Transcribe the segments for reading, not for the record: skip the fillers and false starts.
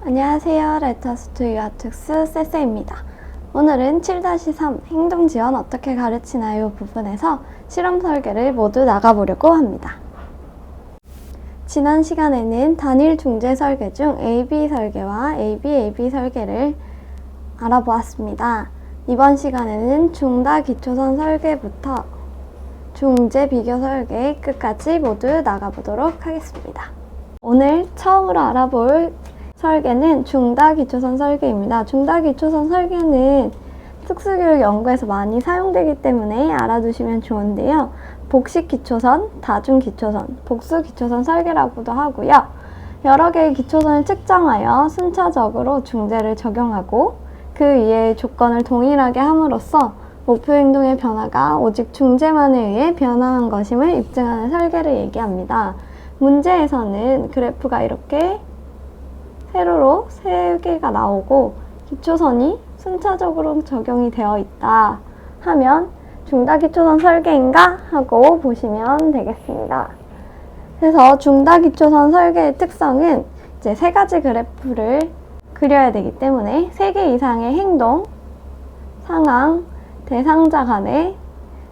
안녕하세요. 레터스2 유아특수 쎄쎄입니다. 오늘은 7-3 행동지원 어떻게 가르치나요 부분에서 실험 설계를 모두 나가보려고 합니다. 지난 시간에는 단일 중재 설계 중 AB 설계와 AB 설계를 알아보았습니다. 이번 시간에는 중다 기초선 설계부터 중재 비교 설계 끝까지 모두 나가보도록 하겠습니다. 오늘 처음으로 알아볼 설계는 중다 기초선 설계입니다. 중다 기초선 설계는 특수교육 연구에서 많이 사용되기 때문에 알아두시면 좋은데요. 복식 기초선, 다중 기초선, 복수 기초선 설계라고도 하고요. 여러 개의 기초선을 측정하여 순차적으로 중재를 적용하고 그 위에 조건을 동일하게 함으로써 목표 행동의 변화가 오직 중재만에 의해 변화한 것임을 입증하는 설계를 얘기합니다. 문제에서는 그래프가 이렇게 세로로 3개가 나오고 기초선이 순차적으로 적용이 되어 있다 하면 중다 기초선 설계인가 하고 보시면 되겠습니다. 그래서 중다 기초선 설계의 특성은 이제 3가지 그래프를 그려야 되기 때문에 3개 이상의 행동, 상황, 대상자 간에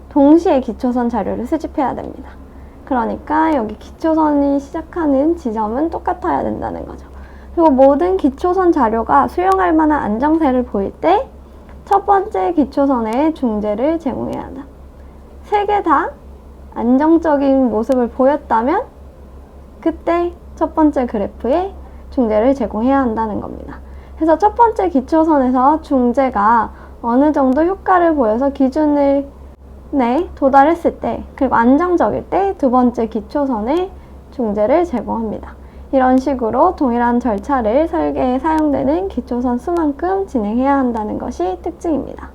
동시에 기초선 자료를 수집해야 됩니다. 그러니까 여기 기초선이 시작하는 지점은 똑같아야 된다는 거죠. 그리고 모든 기초선 자료가 수용할 만한 안정세를 보일 때 첫 번째 기초선의 중재를 제공해야 한다. 3개 다 안정적인 모습을 보였다면 그때 첫 번째 그래프에 중재를 제공해야 한다는 겁니다. 그래서 첫 번째 기초선에서 중재가 어느 정도 효과를 보여서 기준을 도달했을 때 그리고 안정적일 때 두 번째 기초선에 중재를 제공합니다. 이런 식으로 동일한 절차를 설계에 사용되는 기초선 수만큼 진행해야 한다는 것이 특징입니다.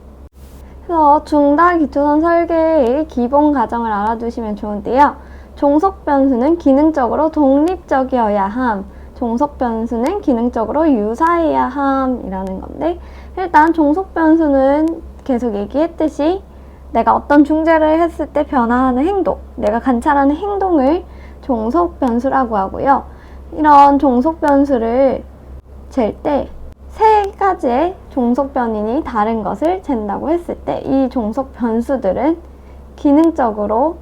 그래서 중다 기초선 설계의 기본 과정을 알아두시면 좋은데요. 종속 변수는 기능적으로 독립적이어야 함, 종속 변수는 기능적으로 유사해야 함이라는 건데 일단 종속 변수는 계속 얘기했듯이 내가 어떤 중재를 했을 때 변화하는 행동, 내가 관찰하는 행동을 종속 변수라고 하고요. 이런 종속 변수를 잴 때 3가지의 종속 변인이 다른 것을 잰다고 했을 때 이 종속 변수들은 기능적으로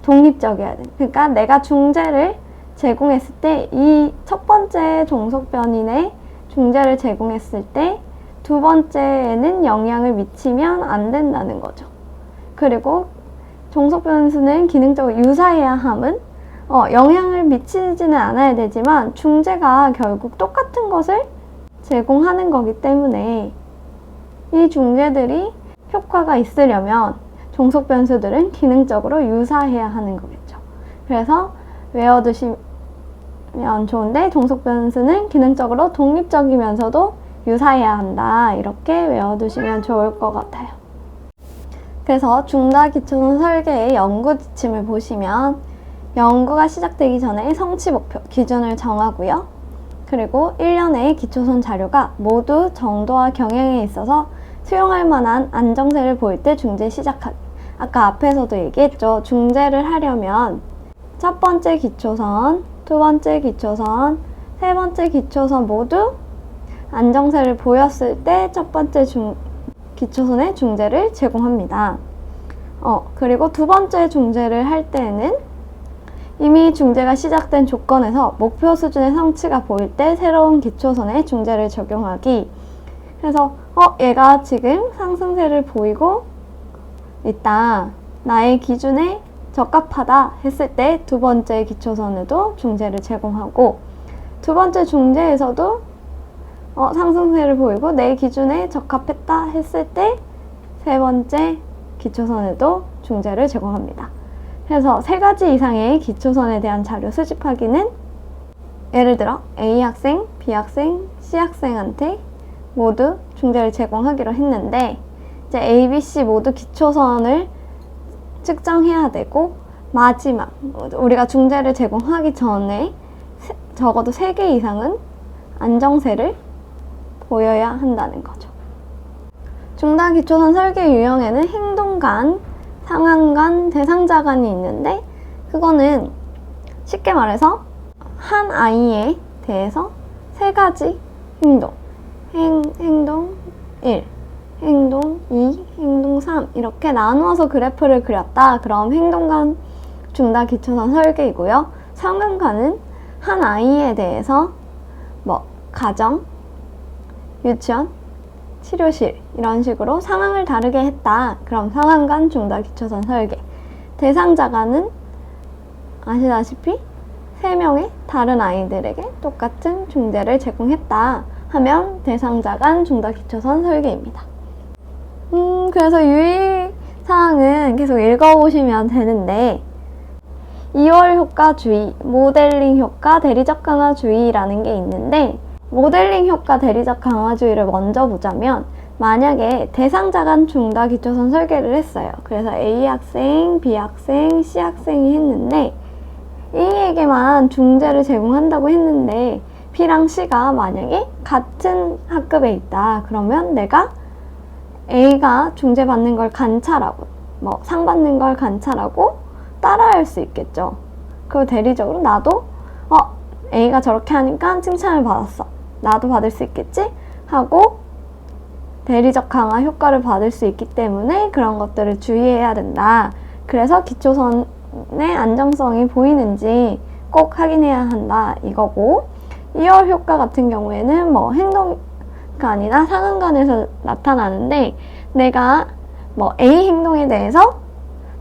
독립적이어야 돼. 그러니까 내가 중재를 제공했을 때 이 첫 번째 종속 변인의 중재를 제공했을 때 두 번째에는 영향을 미치면 안 된다는 거죠. 그리고 종속 변수는 기능적으로 유사해야 함은 영향을 미치지는 않아야 되지만 중재가 결국 똑같은 것을 제공하는 거기 때문에 이 중재들이 효과가 있으려면 종속 변수들은 기능적으로 유사해야 하는 거겠죠. 그래서 외워두시면 좋은데 종속 변수는 기능적으로 독립적이면서도 유사해야 한다. 이렇게 외워두시면 좋을 것 같아요. 그래서 중다 기초선 설계의 연구 지침을 보시면 연구가 시작되기 전에 성취 목표, 기준을 정하고요. 그리고 1년의 기초선 자료가 모두 정도와 경향에 있어서 수용할 만한 안정세를 보일 때 중재 시작하기. 아까 앞에서도 얘기했죠. 중재를 하려면 첫 번째 기초선, 두 번째 기초선, 세 번째 기초선 모두 안정세를 보였을 때 첫 번째 기초선의 중재를 제공합니다. 그리고 두 번째 중재를 할 때에는 이미 중재가 시작된 조건에서 목표 수준의 성취가 보일 때 새로운 기초선에 중재를 적용하기. 그래서 얘가 지금 상승세를 보이고 있다. 나의 기준에 적합하다 했을 때 두 번째 기초선에도 중재를 제공하고 두 번째 중재에서도 상승세를 보이고 내 기준에 적합했다 했을 때 세 번째 기초선에도 중재를 제공합니다. 그래서 3가지 이상의 기초선에 대한 자료 수집하기는 예를 들어 A 학생, B 학생, C 학생한테 모두 중재를 제공하기로 했는데 이제 A, B, C 모두 기초선을 측정해야 되고 마지막 우리가 중재를 제공하기 전에 적어도 3개 이상은 안정세를 보여야 한다는 거죠. 중다 기초선 설계 유형에는 행동 간, 상황 간, 대상자 간이 있는데 그거는 쉽게 말해서 한 아이에 대해서 세 가지 행동. 행동 1, 행동 2, 행동 3 이렇게 나누어서 그래프를 그렸다. 그럼 행동간 중다 기초선 설계이고요. 상관간은 한 아이에 대해서 가정, 유치원, 치료실 이런 식으로 상황을 다르게 했다. 그럼 상황간 중다 기초선 설계. 대상자간은 아시다시피 3명의 다른 아이들에게 똑같은 중재를 제공했다 하면 대상자간 중다 기초선 설계입니다. 그래서 유의사항은 계속 읽어보시면 되는데 2월 효과 주의, 모델링 효과, 대리적 강화주의라는 게 있는데 모델링 효과, 대리적 강화주의를 먼저 보자면 만약에 대상자간 중다 기초선 설계를 했어요. 그래서 A 학생, B 학생, C 학생이 했는데 A에게만 중재를 제공한다고 했는데 B랑 C가 만약에 같은 학급에 있다. 그러면 내가 A가 중재받는 걸 관찰하고 상 받는 걸 관찰하고 따라할 수 있겠죠. 그리고 대리적으로 나도 A가 저렇게 하니까 칭찬을 받았어. 나도 받을 수 있겠지? 하고 대리적 강화 효과를 받을 수 있기 때문에 그런 것들을 주의해야 된다. 그래서 기초선의 안정성이 보이는지 꼭 확인해야 한다 이거고, 2월 효과 같은 경우에는 행동간이나 상황간에서 나타나는데 내가 A 행동에 대해서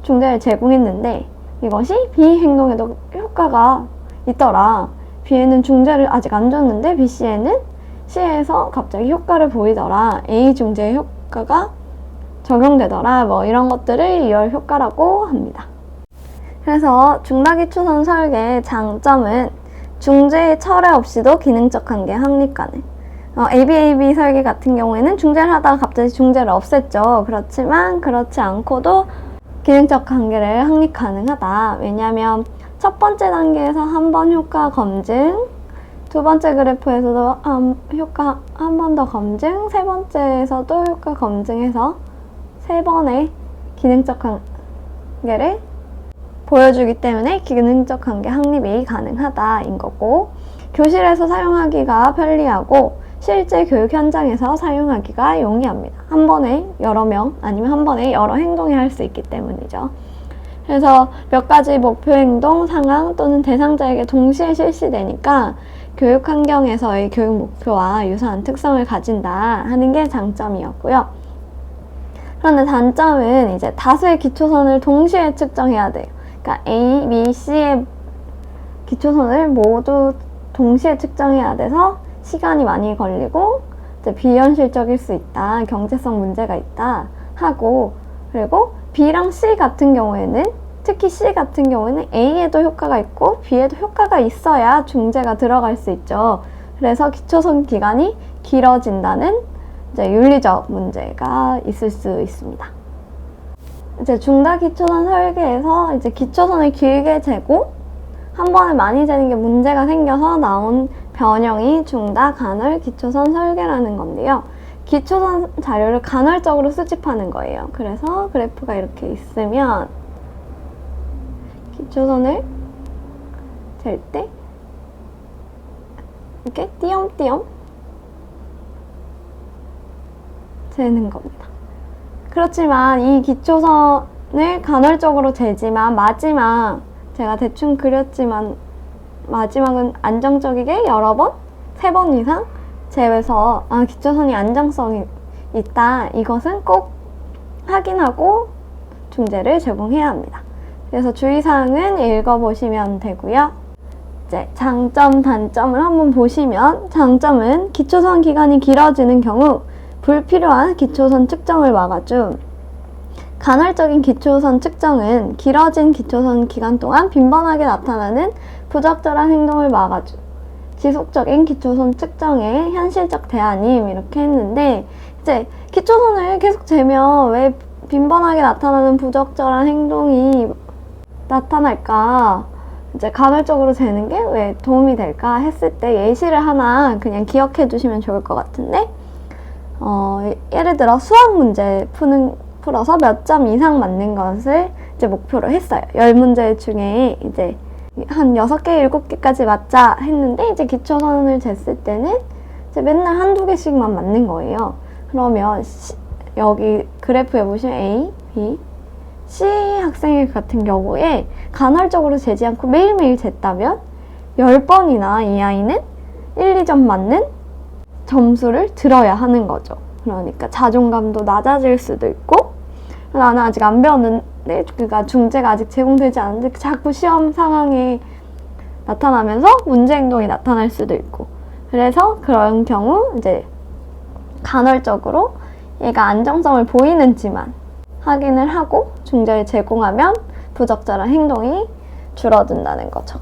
중재를 제공했는데 이것이 B 행동에도 효과가 있더라. B에는 중재를 아직 안 줬는데 B, C에는 C에서 갑자기 효과를 보이더라. A 중재의 효과가 적용되더라. 이런 것들을 2월 효과라고 합니다. 그래서 중다기초선 설계의 장점은 중재의 철회 없이도 기능적 관계 확립 가능. ABAB 설계 같은 경우에는 중재를 하다가 갑자기 중재를 없앴죠. 그렇지만 그렇지 않고도 기능적 관계를 확립 가능하다. 왜냐하면 첫 번째 단계에서 한 번 효과 검증, 두 번째 그래프에서도 효과 한 번 더 검증, 세 번째에서도 효과 검증해서 세 번의 기능적 관계를 보여주기 때문에 기능적 관계 확립이 가능하다인 거고, 교실에서 사용하기가 편리하고 실제 교육 현장에서 사용하기가 용이합니다. 한 번에 여러 명 아니면 한 번에 여러 행동이 할 수 있기 때문이죠. 그래서 몇 가지 목표 행동, 상황 또는 대상자에게 동시에 실시되니까 교육 환경에서의 교육 목표와 유사한 특성을 가진다 하는 게 장점이었고요. 그런데 단점은 이제 다수의 기초선을 동시에 측정해야 돼요. 그러니까 A, B, C의 기초선을 모두 동시에 측정해야 돼서 시간이 많이 걸리고 이제 비현실적일 수 있다, 경제성 문제가 있다 하고, 그리고 B랑 C 같은 경우에는, 특히 C 같은 경우에는 A에도 효과가 있고 B에도 효과가 있어야 중재가 들어갈 수 있죠. 그래서 기초선 기간이 길어진다는 이제 윤리적 문제가 있을 수 있습니다. 이제 중다 기초선 설계에서 이제 기초선을 길게 재고 한 번에 많이 재는 게 문제가 생겨서 나온 변형이 중다 간헐 기초선 설계라는 건데요. 기초선 자료를 간헐적으로 수집하는 거예요. 그래서 그래프가 이렇게 있으면 기초선을 잴 때 이렇게 띄엄띄엄 재는 겁니다. 그렇지만 이 기초선을 간헐적으로 재지만 마지막, 제가 대충 그렸지만 마지막은 안정적이게 여러 번, 3번 이상 재서 기초선이 안정성이 있다, 이것은 꼭 확인하고 중재를 제공해야 합니다. 그래서 주의사항은 읽어보시면 되고요. 이제 장점, 단점을 한번 보시면, 장점은 기초선 기간이 길어지는 경우 불필요한 기초선 측정을 막아줌. 간헐적인 기초선 측정은 길어진 기초선 기간 동안 빈번하게 나타나는 부적절한 행동을 막아줌. 지속적인 기초선 측정의 현실적 대안임, 이렇게 했는데, 이제 기초선을 계속 재면 왜 빈번하게 나타나는 부적절한 행동이 나타날까? 이제 간헐적으로 재는 게 왜 도움이 될까 했을 때 예시를 하나 그냥 기억해 두시면 좋을 것 같은데, 예를 들어 수학 문제 풀어서 몇 점 이상 맞는 것을 이제 목표로 했어요. 10문제 중에 이제 한 6개, 7개까지 맞자 했는데 이제 기초선을 쟀을 때는 이제 맨날 한두 개씩만 맞는 거예요. 그러면 여기 그래프에 보시면 A, B, C 학생 같은 경우에 간헐적으로 재지 않고 매일매일 쟀다면 10번이나 이 아이는 1, 2점 맞는 점수를 들어야 하는 거죠. 그러니까 자존감도 낮아질 수도 있고, 나는 아직 안 배웠는데, 그러니까 중재가 아직 제공되지 않는데 자꾸 시험 상황이 나타나면서 문제 행동이 나타날 수도 있고, 그래서 그런 경우 이제 간헐적으로 얘가 안정성을 보이는지만 확인을 하고 중재를 제공하면 부적절한 행동이 줄어든다는 거죠.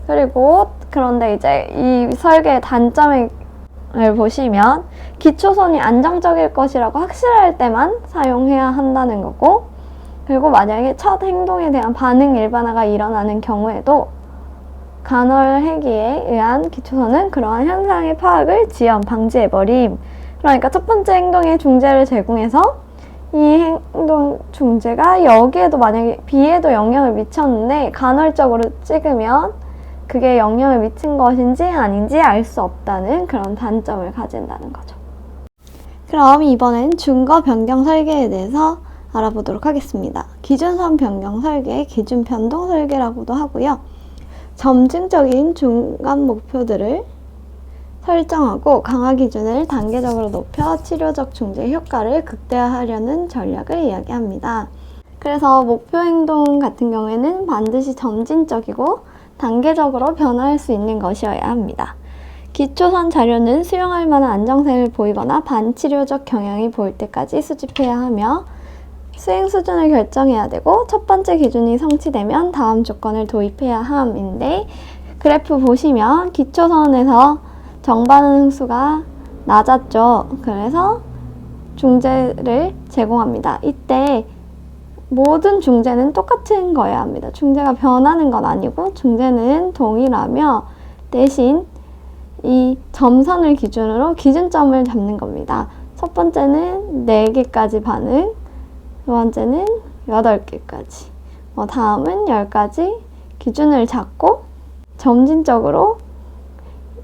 그리고 그런데 이제 이 설계의 단점을 보시면 기초선이 안정적일 것이라고 확실할 때만 사용해야 한다는 거고, 그리고 만약에 첫 행동에 대한 반응 일반화가 일어나는 경우에도 간헐해기에 의한 기초선은 그러한 현상의 파악을 지연, 방지해버림. 그러니까 첫 번째 행동에 중재를 제공해서 이 행동 중재가 여기에도 만약에 B에도 영향을 미쳤는데 간헐적으로 찍으면 그게 영향을 미친 것인지 아닌지 알 수 없다는 그런 단점을 가진다는 거죠. 그럼 이번엔 준거 변경 설계에 대해서 알아보도록 하겠습니다. 기준선 변경 설계, 기준 변동 설계라고도 하고요. 점증적인 중간 목표들을 설정하고 강화 기준을 단계적으로 높여 치료적 중재 효과를 극대화하려는 전략을 이야기합니다. 그래서 목표 행동 같은 경우에는 반드시 점진적이고 단계적으로 변화할 수 있는 것이어야 합니다. 기초선 자료는 수용할 만한 안정성을 보이거나 반치료적 경향이 보일 때까지 수집해야 하며 수행 수준을 결정해야 되고 첫 번째 기준이 성취되면 다음 조건을 도입해야 함인데, 그래프 보시면 기초선에서 정반응 수가 낮았죠. 그래서 중재를 제공합니다. 이때 모든 중재는 똑같은 거여야 합니다. 중재가 변하는 건 아니고 중재는 동일하며 대신 이 점선을 기준으로 기준점을 잡는 겁니다. 첫 번째는 4개까지 반응, 두 번째는 8개까지, 다음은 10까지 기준을 잡고 점진적으로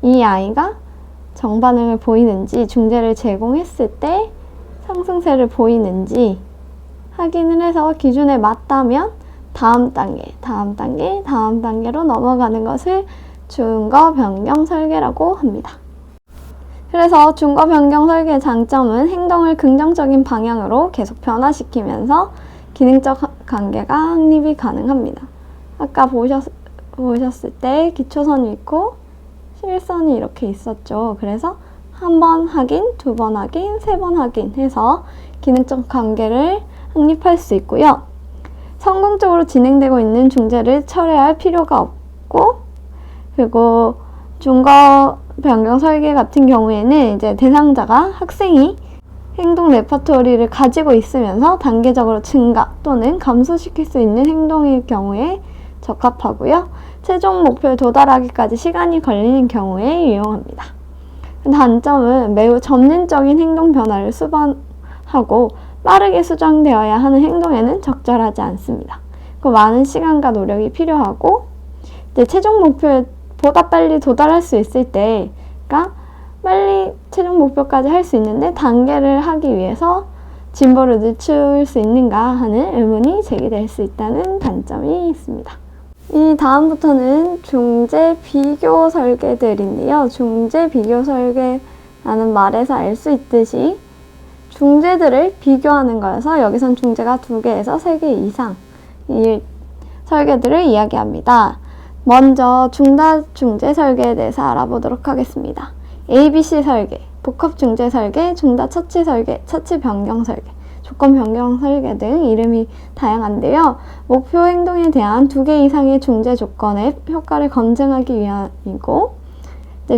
이 아이가 정반응을 보이는지, 중재를 제공했을 때 상승세를 보이는지 확인을 해서 기준에 맞다면 다음 단계로 넘어가는 것을 준거 변경 설계라고 합니다. 그래서 준거 변경 설계의 장점은 행동을 긍정적인 방향으로 계속 변화시키면서 기능적 관계가 확립이 가능합니다. 아까 보셨을 때 기초선이 있고 실선이 이렇게 있었죠. 그래서 한 번 확인, 2번 확인, 3번 확인해서 기능적 관계를 확립할 수 있고요. 성공적으로 진행되고 있는 중재를 철회할 필요가 없고, 그리고 준거 변경 설계 같은 경우에는 이제 대상자가 학생이 행동 레퍼토리를 가지고 있으면서 단계적으로 증가 또는 감소시킬 수 있는 행동일 경우에 적합하고요. 최종 목표에 도달하기까지 시간이 걸리는 경우에 유용합니다. 단점은 매우 점진적인 행동 변화를 수반하고 빠르게 수정되어야 하는 행동에는 적절하지 않습니다. 많은 시간과 노력이 필요하고, 이제 최종 목표에 보다 빨리 도달할 수 있을 때, 그러니까 빨리 최종 목표까지 할 수 있는데 단계를 하기 위해서 진보를 늦출 수 있는가 하는 의문이 제기될 수 있다는 단점이 있습니다. 이 다음부터는 중재 비교 설계들인데요. 중재 비교 설계라는 말에서 알 수 있듯이 중재들을 비교하는 거여서 여기선 중재가 2개에서 3개 이상의 설계들을 이야기합니다. 먼저 중다 중재 설계에 대해서 알아보도록 하겠습니다. ABC 설계, 복합 중재 설계, 중다 처치 설계, 처치 변경 설계, 조건 변경 설계 등 이름이 다양한데요. 목표 행동에 대한 2개 이상의 중재 조건의 효과를 검증하기 위함이고,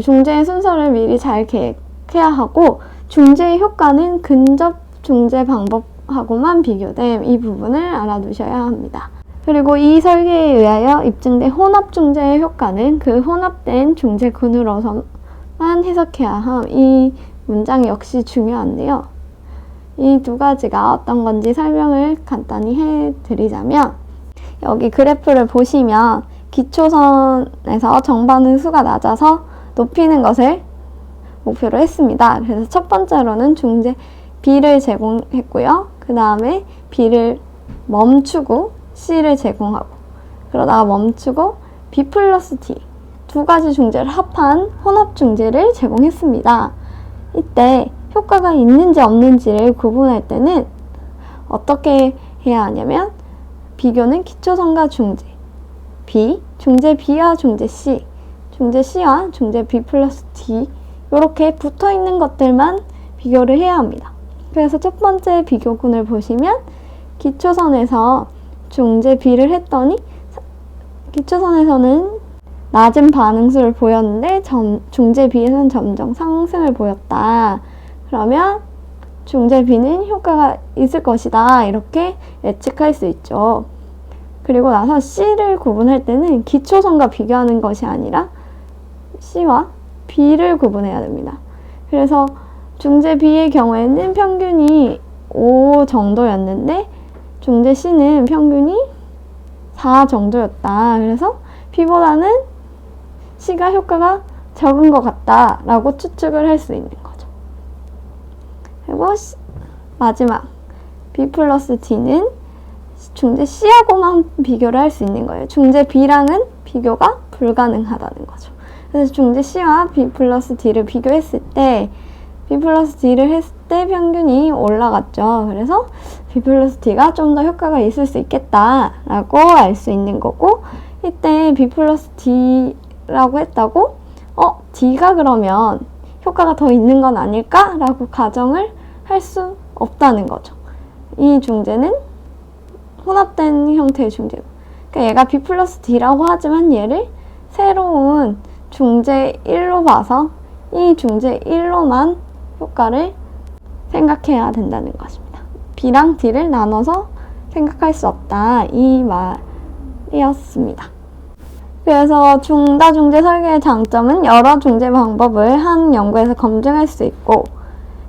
중재의 순서를 미리 잘 계획해야 하고, 중재의 효과는 근접 중재 방법하고만 비교됨. 이 부분을 알아두셔야 합니다. 그리고 이 설계에 의하여 입증된 혼합 중재의 효과는 그 혼합된 중재군으로서만 해석해야 함. 이 문장 역시 중요한데요. 이 2가지가 어떤 건지 설명을 간단히 해드리자면, 여기 그래프를 보시면 기초선에서 정반응 수가 낮아서 높이는 것을 목표로 했습니다. 그래서 첫 번째로는 중재 B를 제공했고요. 그 다음에 B를 멈추고 C를 제공하고, 그러다가 멈추고 B 플러스 D 두 가지 중재를 합한 혼합 중재를 제공했습니다. 이때 효과가 있는지 없는지를 구분할 때는 어떻게 해야 하냐면, 비교는 기초선과 중재 B, 중재 B와 중재 C, 중재 C와 중재 B 플러스 D 이렇게 붙어있는 것들만 비교를 해야 합니다. 그래서 첫 번째 비교군을 보시면 기초선에서 중재 B를 했더니 기초선에서는 낮은 반응수를 보였는데 중재 B에서는 점점 상승을 보였다. 그러면 중재 B는 효과가 있을 것이다. 이렇게 예측할 수 있죠. 그리고 나서 C를 구분할 때는 기초선과 비교하는 것이 아니라 C와 B를 구분해야 됩니다. 그래서 중재 B의 경우에는 평균이 5 정도였는데 중재 C는 평균이 4 정도였다. 그래서 B보다는 C가 효과가 적은 것 같다 라고 추측을 할 수 있는 거죠. 그리고 마지막 B 플러스 D는 중재 C하고만 비교를 할 수 있는 거예요. 중재 B랑은 비교가 불가능하다는 거죠. 그래서 중재 C와 B 플러스 D를 비교했을 때 B 플러스 D를 했을 때 평균이 올라갔죠. 그래서 B 플러스 D가 좀 더 효과가 있을 수 있겠다라고 알 수 있는 거고, 이때 B 플러스 D라고 했다고 D가 그러면 효과가 더 있는 건 아닐까라고 가정을 할 수 없다는 거죠. 이 중재는 혼합된 형태의 중재고, 그러니까 얘가 B 플러스 D라고 하지만 얘를 새로운 중재 1로 봐서 이 중재 1로만 효과를 생각해야 된다는 것입니다. B랑 D를 나눠서 생각할 수 없다, 이 말이었습니다. 그래서 중다중재 설계의 장점은 여러 중재 방법을 한 연구에서 검증할 수 있고,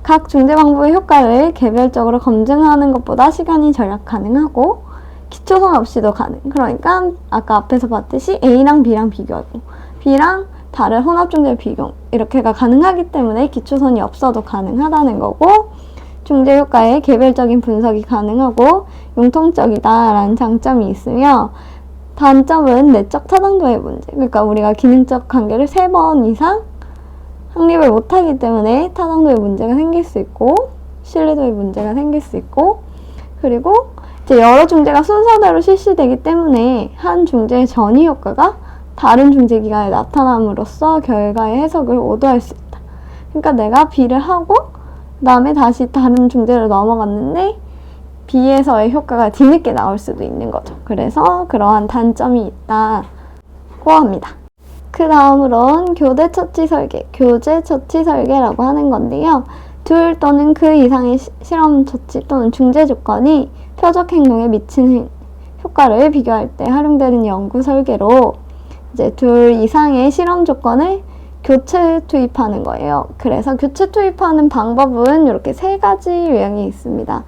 각 중재 방법의 효과를 개별적으로 검증하는 것보다 시간이 절약 가능하고 기초선 없이도 가능. 그러니까 아까 앞에서 봤듯이 A랑 B랑 비교하고 B랑 다른 혼합 중재 비교 이렇게가 가능하기 때문에 기초선이 없어도 가능하다는 거고, 중재 효과의 개별적인 분석이 가능하고 융통적이다라는 장점이 있으며, 단점은 내적 타당도의 문제. 그러니까 우리가 기능적 관계를 3번 이상 확립을 못하기 때문에 타당도의 문제가 생길 수 있고 신뢰도의 문제가 생길 수 있고, 그리고 이제 여러 중재가 순서대로 실시되기 때문에 한 중재의 전이 효과가 다른 중재 기간에 나타남으로써 결과의 해석을 오도할 수 있다. 그러니까 내가 B를 하고 그 다음에 다시 다른 중재로 넘어갔는데 B에서의 효과가 뒤늦게 나올 수도 있는 거죠. 그래서 그러한 단점이 있다고 합니다. 그 다음으론 교대 처치 설계, 교재 처치 설계라고 하는 건데요. 둘 또는 그 이상의 실험 처치 또는 중재 조건이 표적 행동에 미치는 효과를 비교할 때 활용되는 연구 설계로 이제 둘 이상의 실험 조건을 교체 투입하는 거예요. 그래서 교체 투입하는 방법은 이렇게 3가지 유형이 있습니다.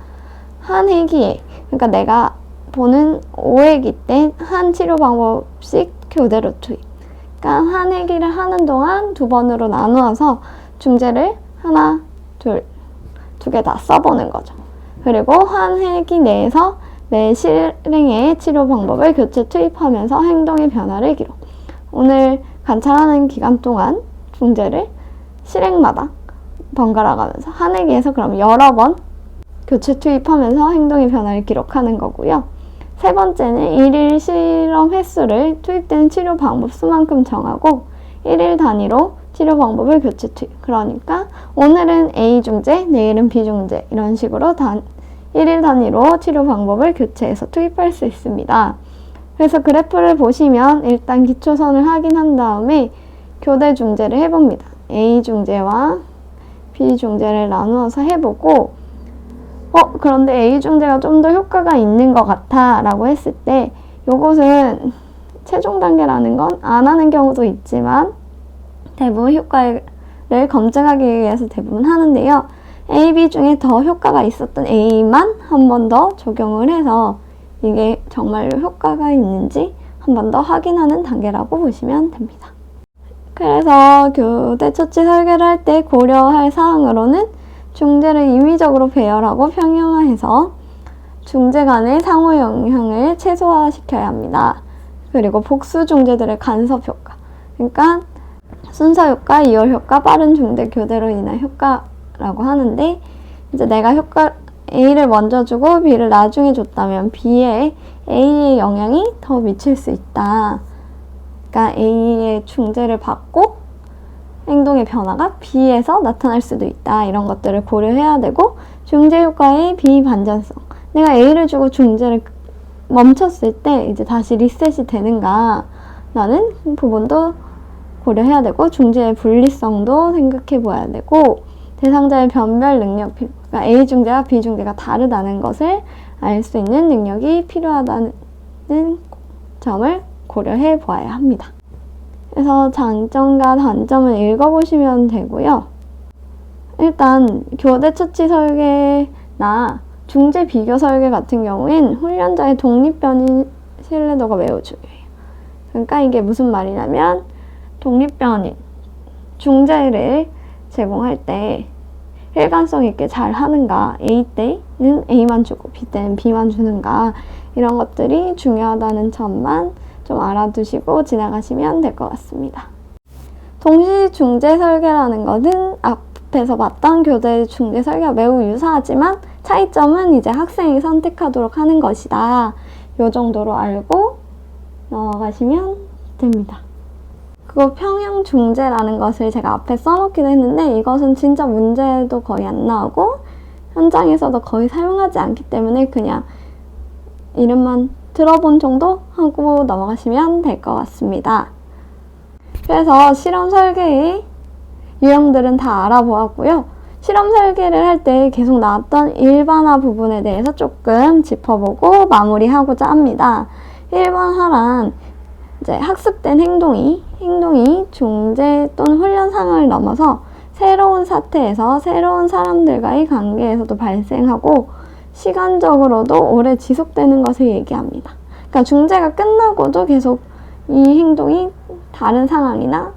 한 회기에, 그러니까 내가 보는 5회기 때 한 치료 방법씩 교대로 투입. 그러니까 한 회기를 하는 동안 2번으로 나누어서 중재를 하나, 둘, 2개 다 써보는 거죠. 그리고 한 회기 내에서 매 실행의 치료 방법을 교체 투입하면서 행동의 변화를 기록. 오늘 관찰하는 기간 동안 중재를 실행마다 번갈아 가면서 한 회기에서 그럼 여러 번 교체 투입하면서 행동의 변화를 기록하는 거고요. 3번째는 1일 실험 횟수를 투입되는 치료 방법 수만큼 정하고 1일 단위로 치료 방법을 교체 투입. 그러니까 오늘은 A 중재, 내일은 B 중재 이런 식으로 1일 단위로 치료 방법을 교체해서 투입할 수 있습니다. 그래서 그래프를 보시면 일단 기초선을 확인한 다음에 교대 중재를 해봅니다. A 중재와 B 중재를 나누어서 해보고 그런데 A 중재가 좀 더 효과가 있는 것 같아 라고 했을 때 요것은 최종 단계라는 건 안 하는 경우도 있지만 대부분 효과를 검증하기 위해서 대부분 하는데요. A, B 중에 더 효과가 있었던 A만 한 번 더 적용을 해서 이게 정말로 효과가 있는지 한 번 더 확인하는 단계라고 보시면 됩니다. 그래서 교대 처치 설계를 할 때 고려할 사항으로는 중재를 임의적으로 배열하고 평형화해서 중재 간의 상호 영향을 최소화시켜야 합니다. 그리고 복수 중재들의 간섭 효과, 그러니까 순서 효과, 이월 효과, 빠른 중재 교대로 인한 효과라고 하는데, 이제 내가 효과 A를 먼저 주고 B를 나중에 줬다면 B에 A의 영향이 더 미칠 수 있다. 그러니까 A의 중재를 받고 행동의 변화가 B에서 나타날 수도 있다. 이런 것들을 고려해야 되고, 중재 효과의 비반전성. 내가 A를 주고 중재를 멈췄을 때 이제 다시 리셋이 되는가 라는 부분도 고려해야 되고, 중재의 분리성도 생각해 보아야 되고, 대상자의 변별 능력, 그러니까 A 중재와 B 중재가 다르다는 것을 알 수 있는 능력이 필요하다는 점을 고려해 보아야 합니다. 그래서 장점과 단점을 읽어보시면 되고요. 일단 교대 처치 설계나 중재 비교 설계 같은 경우엔 훈련자의 독립변인 신뢰도가 매우 중요해요. 그러니까 이게 무슨 말이냐면, 독립변인 중재를 제공할 때 일관성 있게 잘 하는가, A 때는 A만 주고 B 때는 B만 주는가, 이런 것들이 중요하다는 점만 좀 알아두시고 지나가시면 될 것 같습니다. 동시 중재 설계라는 것은 앞에서 봤던 교대 중재 설계와 매우 유사하지만 차이점은 이제 학생이 선택하도록 하는 것이다. 이 정도로 알고 넘어가시면 됩니다. 그리고 평형 중재라는 것을 제가 앞에 써놓기도 했는데, 이것은 진짜 문제도 거의 안 나오고 현장에서도 거의 사용하지 않기 때문에 그냥 이름만 들어본 정도 하고 넘어가시면 될 것 같습니다. 그래서 실험 설계의 유형들은 다 알아보았고요. 실험 설계를 할 때 계속 나왔던 일반화 부분에 대해서 조금 짚어보고 마무리하고자 합니다. 일반화란 이제 학습된 행동이 중재 또는 훈련 상황을 넘어서 새로운 사태에서 새로운 사람들과의 관계에서도 발생하고 시간적으로도 오래 지속되는 것을 얘기합니다. 그러니까 중재가 끝나고도 계속 이 행동이 다른 상황이나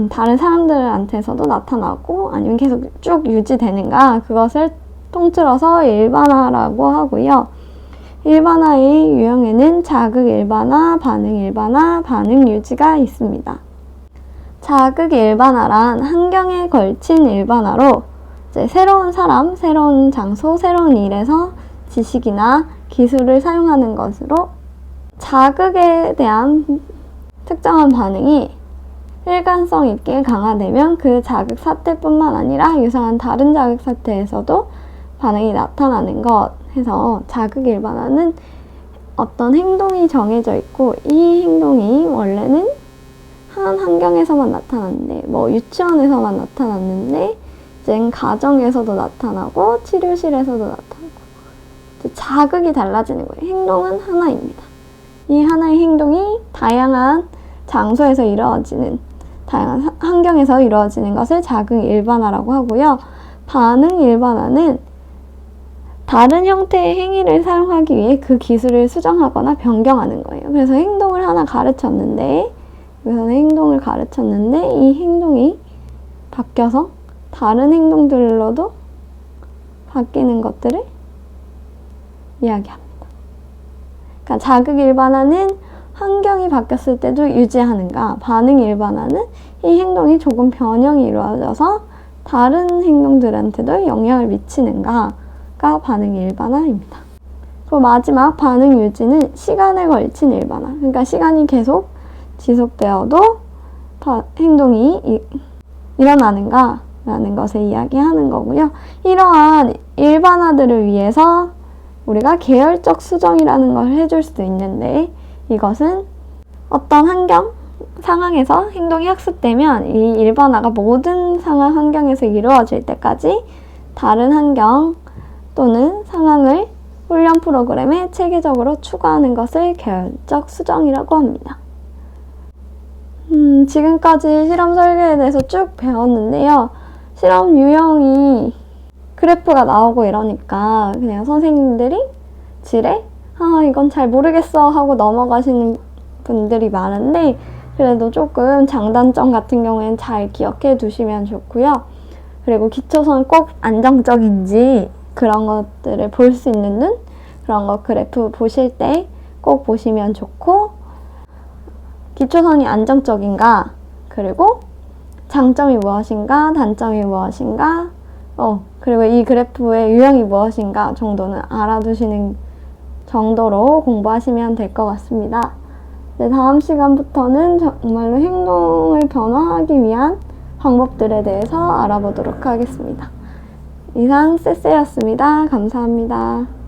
다른 사람들한테서도 나타나고 아니면 계속 쭉 유지되는가, 그것을 통틀어서 일반화라고 하고요. 일반화의 유형에는 자극 일반화, 반응 일반화, 반응 유지가 있습니다. 자극 일반화란 환경에 걸친 일반화로 이제 새로운 사람, 새로운 장소, 새로운 일에서 지식이나 기술을 사용하는 것으로 자극에 대한 특정한 반응이 일관성 있게 강화되면 그 자극 사태뿐만 아니라 유사한 다른 자극 사태에서도 반응이 나타나는 것 해서, 자극 일반화는 어떤 행동이 정해져 있고 이 행동이 원래는 한 환경에서만 나타났는데, 뭐 유치원에서만 나타났는데 이제 가정에서도 나타나고 치료실에서도 나타나고 자극이 달라지는 거예요. 행동은 하나입니다. 이 하나의 행동이 다양한 장소에서 이루어지는, 다양한 환경에서 이루어지는 것을 자극 일반화라고 하고요. 반응 일반화는 다른 형태의 행위를 사용하기 위해 그 기술을 수정하거나 변경하는 거예요. 그래서 행동을 하나 가르쳤는데, 이 행동이 바뀌어서 다른 행동들로도 바뀌는 것들을 이야기합니다. 그러니까 자극 일반화는 환경이 바뀌었을 때도 유지하는가, 반응 일반화는 이 행동이 조금 변형이 이루어져서 다른 행동들한테도 영향을 미치는가가 반응 일반화입니다. 그리고 마지막 반응 유지는 시간에 걸친 일반화. 그러니까 시간이 계속 지속되어도 행동이 일어나는가라는 것을 이야기하는 거고요. 이러한 일반화들을 위해서 우리가 계열적 수정이라는 걸 해줄 수 있는데, 이것은 어떤 상황에서 행동이 학습되면 이 일반화가 모든 상황 환경에서 이루어질 때까지 다른 환경 또는 상황을 훈련 프로그램에 체계적으로 추가하는 것을 계열적 수정이라고 합니다. 지금까지 실험 설계에 대해서 쭉 배웠는데요. 실험 유형이 그래프가 나오고 이러니까 그냥 선생님들이 지레 아, 이건 잘 모르겠어 하고 넘어가시는 분들이 많은데, 그래도 조금 장단점 같은 경우에는 잘 기억해 두시면 좋고요. 그리고 기초선 꼭 안정적인지 그런 것들을 볼 수 있는 눈, 그런 거 그래프 보실 때 꼭 보시면 좋고, 기초선이 안정적인가, 그리고 장점이 무엇인가, 단점이 무엇인가, 그리고 이 그래프의 유형이 무엇인가 정도는 알아두시는 정도로 공부하시면 될 것 같습니다. 네, 다음 시간부터는 정말로 행동을 변화하기 위한 방법들에 대해서 알아보도록 하겠습니다. 이상 쎄쎄였습니다. 감사합니다.